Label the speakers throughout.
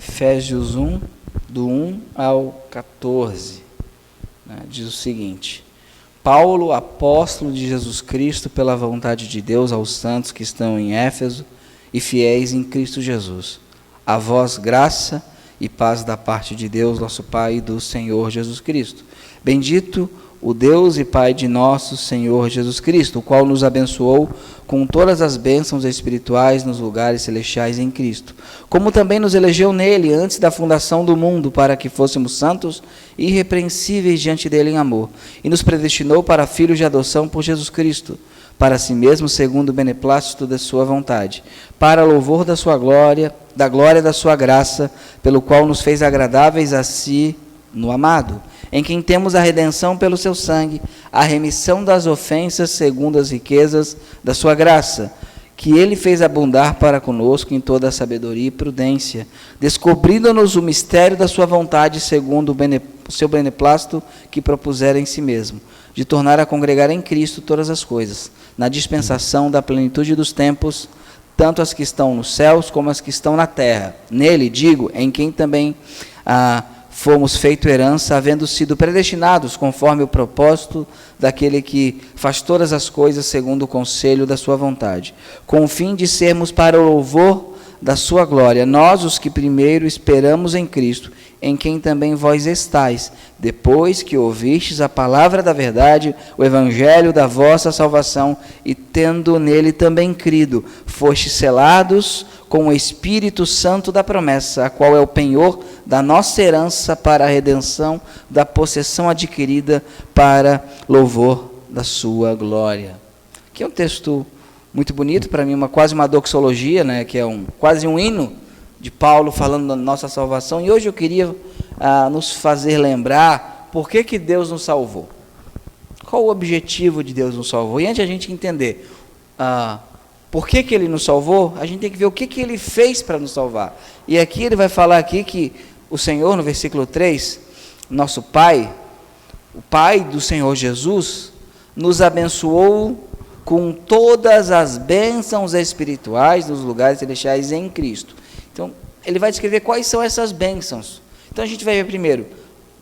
Speaker 1: Efésios 1, do 1 ao 14, né, diz o seguinte: Paulo, apóstolo de Jesus Cristo, pela vontade de Deus, aos santos que estão em Éfeso e fiéis em Cristo Jesus. A vós graça e paz da parte de Deus, nosso Pai, e do Senhor Jesus Cristo. Bendito o Deus e Pai de nosso Senhor Jesus Cristo, o qual nos abençoou com todas as bênçãos espirituais nos lugares celestiais em Cristo, como também nos elegeu nele antes da fundação do mundo, para que fôssemos santos e irrepreensíveis diante dele em amor, e nos predestinou para filhos de adoção por Jesus Cristo, para si mesmo, segundo o beneplácito da sua vontade, para louvor da sua glória da sua graça, pelo qual nos fez agradáveis a si no amado, em quem temos a redenção pelo seu sangue, a remissão das ofensas segundo as riquezas da sua graça, que ele fez abundar para conosco em toda a sabedoria e prudência, descobrindo-nos o mistério da sua vontade segundo o seu beneplácito que propusera em si mesmo, de tornar a congregar em Cristo todas as coisas, na dispensação da plenitude dos tempos, tanto as que estão nos céus como as que estão na terra. Nele, digo, em quem também fomos feito herança, havendo sido predestinados conforme o propósito daquele que faz todas as coisas segundo o conselho da sua vontade, com o fim de sermos para o louvor da sua glória, nós os que primeiro esperamos em Cristo, em quem também vós estáis, depois que ouvistes a palavra da verdade, o evangelho da vossa salvação, e tendo nele também crido, fostes selados com o Espírito Santo da promessa, a qual é o penhor da nossa herança para a redenção da possessão adquirida para louvor da sua glória. Aqui é um texto muito bonito, para mim, quase uma doxologia, né, que é quase um hino de Paulo falando da nossa salvação. E hoje eu queria nos fazer lembrar por que Deus nos salvou. Qual o objetivo de Deus nos salvou? E antes de a gente entender por que Ele nos salvou, a gente tem que ver o que Ele fez para nos salvar. E aqui ele vai falar aqui que o Senhor, no versículo 3, nosso Pai, o Pai do Senhor Jesus, nos abençoou com todas as bênçãos espirituais nos lugares celestiais em Cristo. Então, ele vai descrever quais são essas bênçãos. Então, a gente vai ver primeiro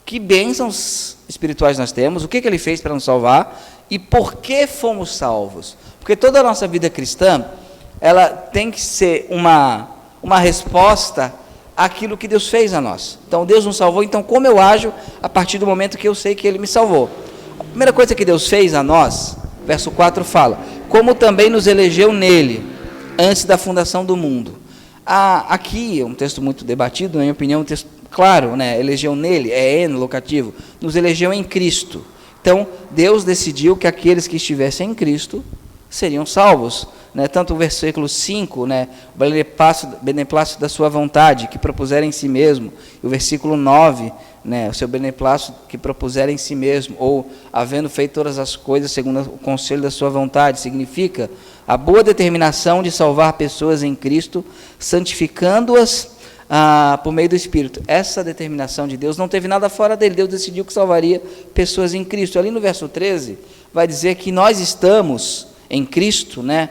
Speaker 1: que bênçãos espirituais nós temos, o que ele fez para nos salvar e por que fomos salvos. Porque toda a nossa vida cristã, ela tem que ser uma resposta àquilo que Deus fez a nós. Então, Deus nos salvou, então como eu ajo a partir do momento que eu sei que Ele me salvou? A primeira coisa que Deus fez a nós, verso 4 fala, como também nos elegeu nele, antes da fundação do mundo. Aqui é um texto muito debatido, na minha opinião, um texto claro, né? Elegeu nele, é no locativo, nos elegeu em Cristo. Então, Deus decidiu que aqueles que estivessem em Cristo seriam salvos, né? Tanto o versículo 5, né? O beneplácito da sua vontade, que propusera em si mesmo, e o versículo 9, né? O seu beneplácito que propusera em si mesmo, ou havendo feito todas as coisas segundo o conselho da sua vontade, significa a boa determinação de salvar pessoas em Cristo, santificando-as por meio do Espírito. Essa determinação de Deus não teve nada fora dele. Deus decidiu que salvaria pessoas em Cristo. Ali no verso 13, vai dizer que nós estamos em Cristo, né?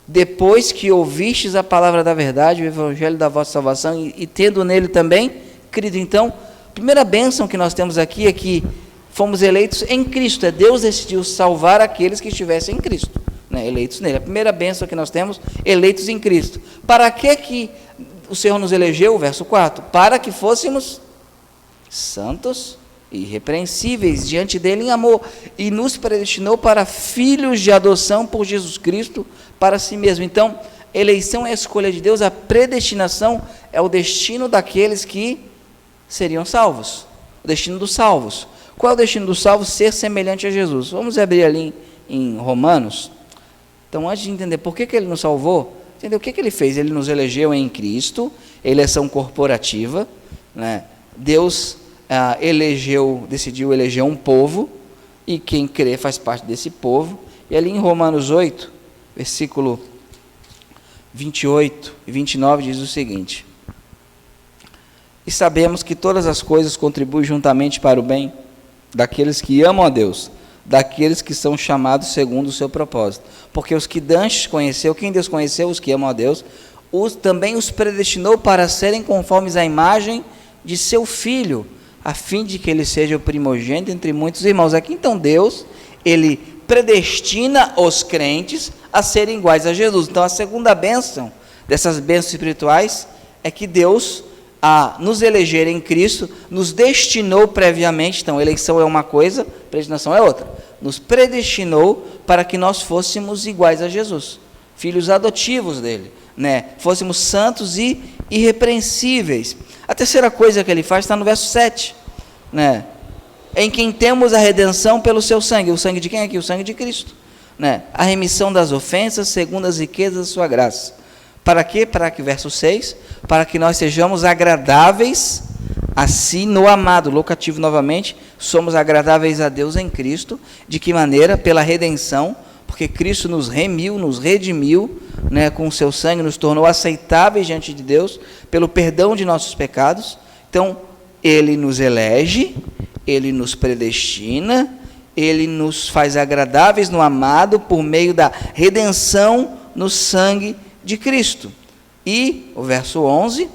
Speaker 1: Depois que ouvistes a palavra da verdade, o evangelho da vossa salvação, e tendo nele também crido. Então, a primeira bênção que nós temos aqui é que fomos eleitos em Cristo. Deus decidiu salvar aqueles que estivessem em Cristo, né? Eleitos nele. A primeira bênção que nós temos, eleitos em Cristo. Para que o Senhor nos elegeu? Verso 4. Para que fôssemos santos e irrepreensíveis diante dele em amor, e nos predestinou para filhos de adoção por Jesus Cristo para si mesmo. Então, eleição é a escolha de Deus, a predestinação é o destino daqueles que seriam salvos, o destino dos salvos. Qual é o destino dos salvos? Ser semelhante a Jesus. Vamos abrir ali em Romanos. Então, antes de entender por que ele nos salvou, entender o que ele fez. Ele nos elegeu em Cristo, eleição corporativa, né? Deus decidiu eleger um povo, e quem crê faz parte desse povo. E ali em Romanos 8, versículo 28 e 29, diz o seguinte: e sabemos que todas as coisas contribuem juntamente para o bem daqueles que amam a Deus, daqueles que são chamados segundo o seu propósito. Porque os que dantes conheceu, quem Deus conheceu? Os que amam a Deus. também os predestinou para serem conformes à imagem de seu Filho, a fim de que ele seja o primogênito entre muitos irmãos. Aqui então Deus, ele predestina os crentes a serem iguais a Jesus. Então a segunda bênção dessas bênçãos espirituais é que Deus, a nos eleger em Cristo, nos destinou previamente. Então eleição é uma coisa, predestinação é outra. Nos predestinou para que nós fôssemos iguais a Jesus, filhos adotivos dele, né? Fôssemos santos e irrepreensíveis. A terceira coisa que ele faz está no verso 7, né? Em quem temos a redenção pelo seu sangue. O sangue de quem aqui? O sangue de Cristo, né? A remissão das ofensas segundo as riquezas da sua graça. Para quê? Para que, verso 6, para que nós sejamos agradáveis a si no amado. Locativo novamente, somos agradáveis a Deus em Cristo. De que maneira? Pela redenção, porque Cristo nos remiu, nos redimiu, né, com o seu sangue, nos tornou aceitáveis diante de Deus, pelo perdão de nossos pecados. Então, ele nos elege, ele nos predestina, ele nos faz agradáveis no amado, por meio da redenção no sangue de Cristo. E o verso 11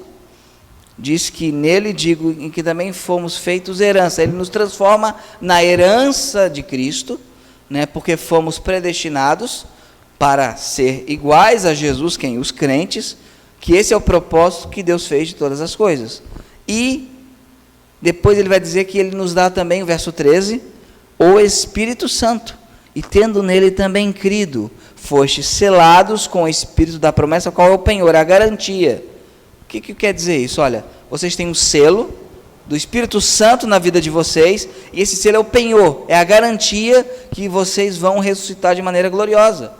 Speaker 1: diz que nele, digo, em que também fomos feitos herança. Ele nos transforma na herança de Cristo, né, porque fomos predestinados para ser iguais a Jesus, quem? Os crentes, que esse é o propósito que Deus fez de todas as coisas. E depois ele vai dizer que ele nos dá também, o verso 13, o Espírito Santo, e tendo nele também crido, fostes selados com o Espírito da promessa, qual é o penhor, a garantia. O que quer dizer isso? Olha, vocês têm um selo do Espírito Santo na vida de vocês, e esse selo é o penhor, é a garantia que vocês vão ressuscitar de maneira gloriosa,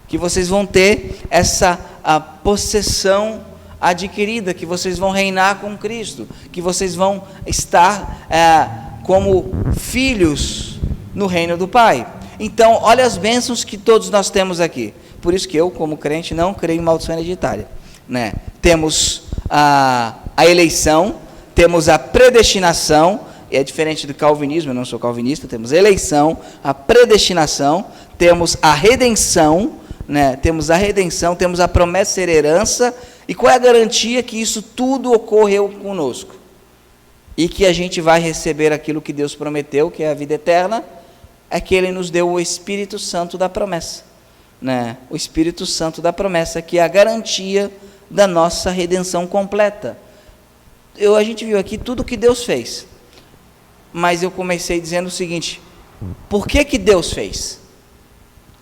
Speaker 1: que vocês vão ter essa a possessão adquirida, que vocês vão reinar com Cristo, que vocês vão estar como filhos no reino do Pai. Então, olha as bênçãos que todos nós temos aqui. Por isso que eu, como crente, não creio em maldição hereditária, né? Temos a eleição, temos a predestinação, é diferente do calvinismo, eu não sou calvinista, temos a eleição, a predestinação, temos a redenção, né? Temos a redenção, temos a promessa de ser herança. E qual é a garantia que isso tudo ocorreu conosco? E que a gente vai receber aquilo que Deus prometeu, que é a vida eterna, é que Ele nos deu o Espírito Santo da promessa, né? O Espírito Santo da promessa, que é a garantia da nossa redenção completa. A gente viu aqui tudo que Deus fez, mas eu comecei dizendo o seguinte: por que Deus fez?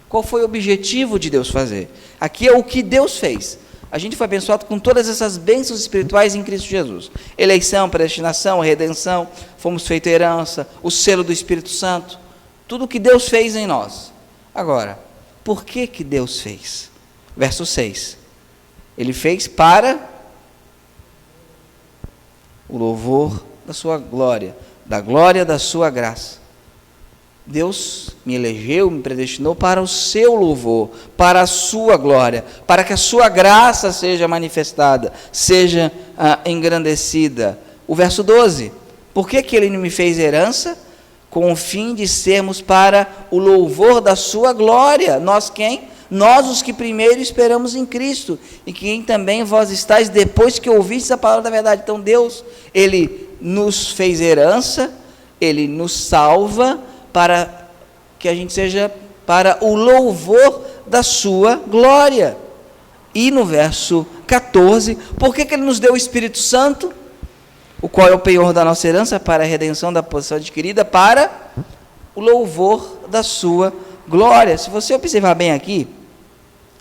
Speaker 1: Qual foi o objetivo de Deus fazer? Aqui é o que Deus fez. A gente foi abençoado com todas essas bênçãos espirituais em Cristo Jesus. Eleição, predestinação, redenção, fomos feitos herança, o selo do Espírito Santo, tudo o que Deus fez em nós. Agora, por que Deus fez? Verso 6. Ele fez para o louvor da sua glória, da glória da sua graça. Deus me elegeu, me predestinou para o seu louvor, para a sua glória, para que a sua graça seja manifestada, seja engrandecida. O verso 12, por que Ele me fez herança? Com o fim de sermos para o louvor da sua glória. Nós quem? Nós os que primeiro esperamos em Cristo, e quem também vós estáis depois que ouvistes a palavra da verdade. Então Deus, Ele nos fez herança, Ele nos salva, para que a gente seja para o louvor da sua glória. E no verso 14, por que Ele nos deu o Espírito Santo, o qual é o penhor da nossa herança, para a redenção da possessão adquirida, para o louvor da sua glória. Se você observar bem aqui,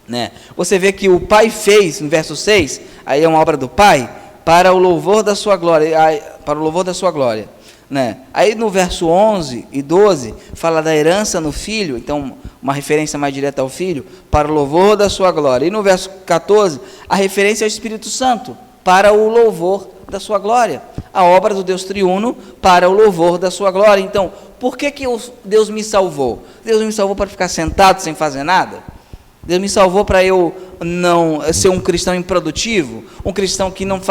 Speaker 1: né, você vê que o Pai fez, no verso 6, aí é uma obra do Pai, para o louvor da sua glória, para o louvor da sua glória. Né? Aí no verso 11 e 12 fala da herança no Filho, então uma referência mais direta ao Filho, para o louvor da sua glória. E no verso 14 a referência ao Espírito Santo, para o louvor da sua glória, a obra do Deus triuno para o louvor da sua glória. Então, por que Deus me salvou? Deus me salvou para ficar sentado sem fazer nada? Deus me salvou para eu não ser um cristão improdutivo, um cristão que não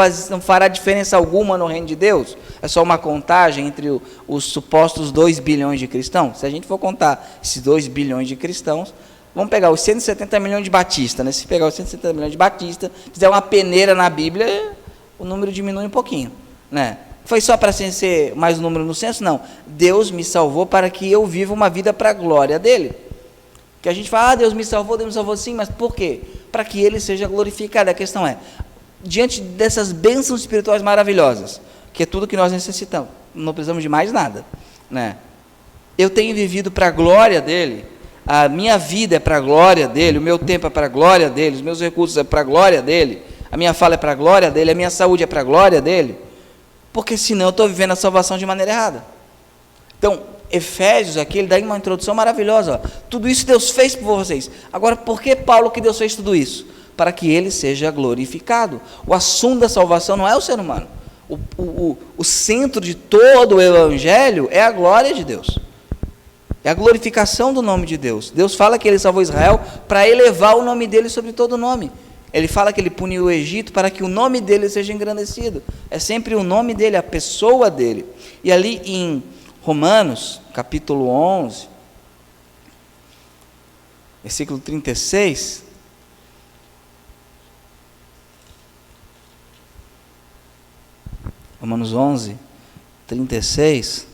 Speaker 1: fará diferença alguma no reino de Deus? É só uma contagem entre os supostos 2 bilhões de cristãos? Se a gente for contar esses 2 bilhões de cristãos, Vamos pegar os 170 milhões de Batista, né? Se pegar os 170 milhões de Batista, fizer uma peneira na Bíblia, o número diminui um pouquinho, né? Foi só para ser mais um número no censo? Não. Deus me salvou para que eu viva uma vida para a glória dele. Que a gente fala, Deus me salvou sim, mas por quê? Para que ele seja glorificado. A questão é, diante dessas bênçãos espirituais maravilhosas, que é tudo que nós necessitamos, não precisamos de mais nada, né? Eu tenho vivido para a glória dele. A minha vida é para a glória dele, o meu tempo é para a glória dele, os meus recursos é para a glória dele, a minha fala é para a glória dele, a minha saúde é para a glória dele, porque senão eu estou vivendo a salvação de maneira errada. Então, Efésios aqui, ele dá uma introdução maravilhosa, ó. Tudo isso Deus fez por vocês. Agora, por que Paulo que Deus fez tudo isso? Para que ele seja glorificado. O assunto da salvação não é o ser humano. O centro de todo o evangelho é a glória de Deus. É a glorificação do nome de Deus. Deus fala que ele salvou Israel para elevar o nome dele sobre todo nome. Ele fala que ele puniu o Egito para que o nome dele seja engrandecido. É sempre o nome dele, a pessoa dele. E ali em Romanos, capítulo 11, versículo 36, Romanos 11, 36,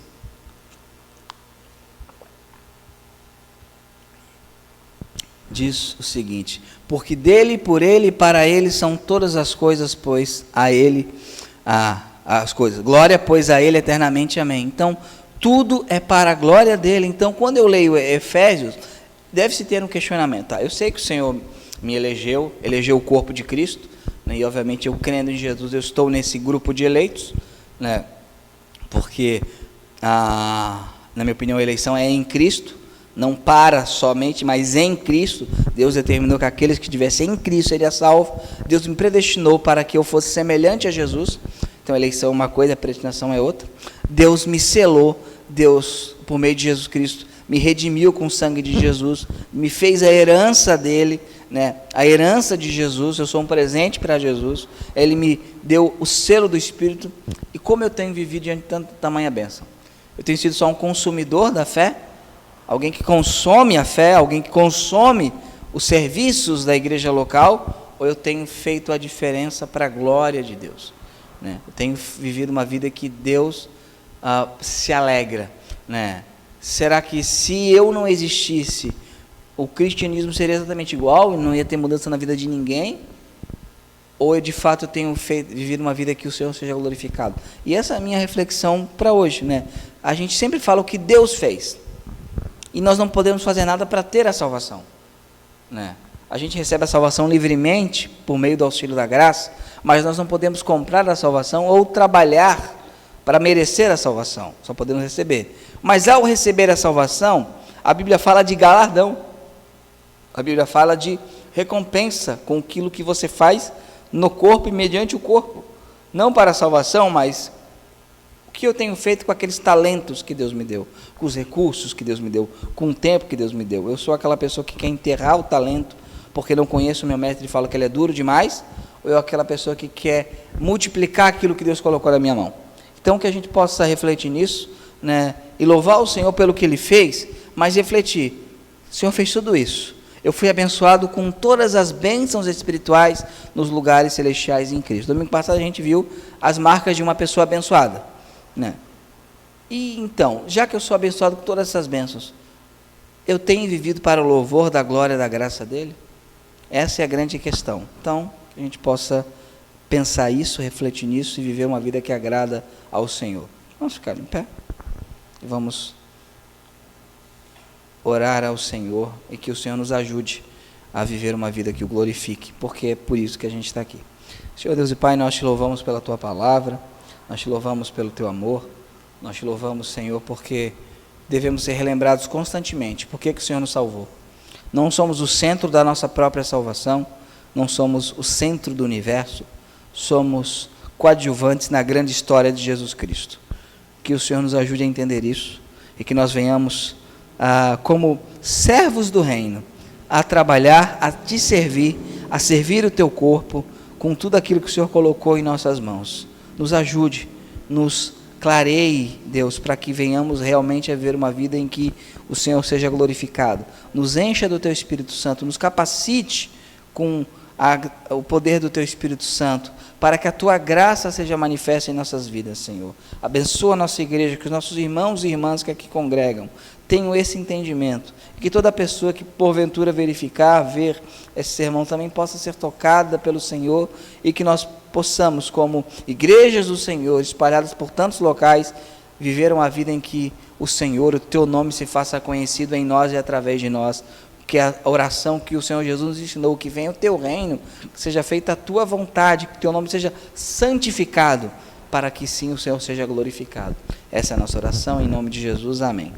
Speaker 1: diz o seguinte: porque dele, por ele e para ele são todas as coisas, pois a ele as coisas. Glória, pois a ele eternamente, amém. Então, tudo é para a glória dele. Então, quando eu leio Efésios, deve-se ter um questionamento. Tá? Eu sei que o Senhor me elegeu o corpo de Cristo, né? E obviamente eu crendo em Jesus, eu estou nesse grupo de eleitos, né? Porque, na minha opinião, a eleição é em Cristo. Não para somente, mas em Cristo. Deus determinou que aqueles que estivessem em Cristo seriam salvos. Deus me predestinou para que eu fosse semelhante a Jesus. Então a eleição é uma coisa, a predestinação é outra. Deus me selou, Deus, por meio de Jesus Cristo, me redimiu com o sangue de Jesus, me fez a herança dele, né? A herança de Jesus. Eu sou um presente para Jesus. Ele me deu o selo do Espírito. E como eu tenho vivido diante de tanta tamanha bênção? Eu tenho sido só um consumidor da fé? Alguém que consome a fé, alguém que consome os serviços da igreja local, ou eu tenho feito a diferença para a glória de Deus, né? Eu tenho vivido uma vida que Deus se alegra, né? Será que se eu não existisse, o cristianismo seria exatamente igual e não ia ter mudança na vida de ninguém? Ou eu, de fato, eu tenho vivido uma vida que o Senhor seja glorificado? E essa é a minha reflexão para hoje, né? A gente sempre fala o que Deus fez, e nós não podemos fazer nada para ter a salvação, né? A gente recebe a salvação livremente, por meio do auxílio da graça, mas nós não podemos comprar a salvação ou trabalhar para merecer a salvação, só podemos receber. Mas ao receber a salvação, a Bíblia fala de galardão, a Bíblia fala de recompensa com aquilo que você faz no corpo e mediante o corpo, não para a salvação, mas o que eu tenho feito com aqueles talentos que Deus me deu, com os recursos que Deus me deu, com o tempo que Deus me deu. Eu sou aquela pessoa que quer enterrar o talento porque não conheço o meu mestre e fala que ele é duro demais, ou eu aquela pessoa que quer multiplicar aquilo que Deus colocou na minha mão? Então, que a gente possa refletir nisso, né, e louvar o Senhor pelo que Ele fez, mas refletir: o Senhor fez tudo isso, eu fui abençoado com todas as bênçãos espirituais nos lugares celestiais em Cristo. Domingo passado a gente viu as marcas de uma pessoa abençoada, né? E então, já que eu sou abençoado com todas essas bênçãos, eu tenho vivido para o louvor da glória e da graça dele? Essa é a grande questão. Então, que a gente possa pensar isso, refletir nisso e viver uma vida que agrada ao Senhor. Vamos ficar em pé e vamos orar ao Senhor e que o Senhor nos ajude a viver uma vida que o glorifique, porque é por isso que a gente está aqui. Senhor Deus e Pai, nós te louvamos pela Tua palavra, nós te louvamos pelo Teu amor, nós te louvamos, Senhor, porque devemos ser relembrados constantemente. Por que o Senhor nos salvou? Não somos o centro da nossa própria salvação, não somos o centro do universo, somos coadjuvantes na grande história de Jesus Cristo. Que o Senhor nos ajude a entender isso e que nós venhamos, como servos do reino, a trabalhar, a te servir, a servir o teu corpo com tudo aquilo que o Senhor colocou em nossas mãos. Nos ajude, nos clareie, Deus, para que venhamos realmente a ver uma vida em que o Senhor seja glorificado. Nos encha do Teu Espírito Santo, nos capacite com o poder do Teu Espírito Santo, para que a Tua graça seja manifesta em nossas vidas, Senhor. Abençoa a nossa igreja, que os nossos irmãos e irmãs que aqui congregam tenham esse entendimento, que toda pessoa que porventura verificar, ver esse sermão também possa ser tocada pelo Senhor, e que nós possamos, como igrejas do Senhor, espalhadas por tantos locais, viver uma vida em que o Senhor, o Teu nome se faça conhecido em nós e através de nós, que a oração que o Senhor Jesus nos ensinou, que venha o Teu reino, que seja feita a Tua vontade, que o Teu nome seja santificado, para que sim o Senhor seja glorificado. Essa é a nossa oração, em nome de Jesus, amém.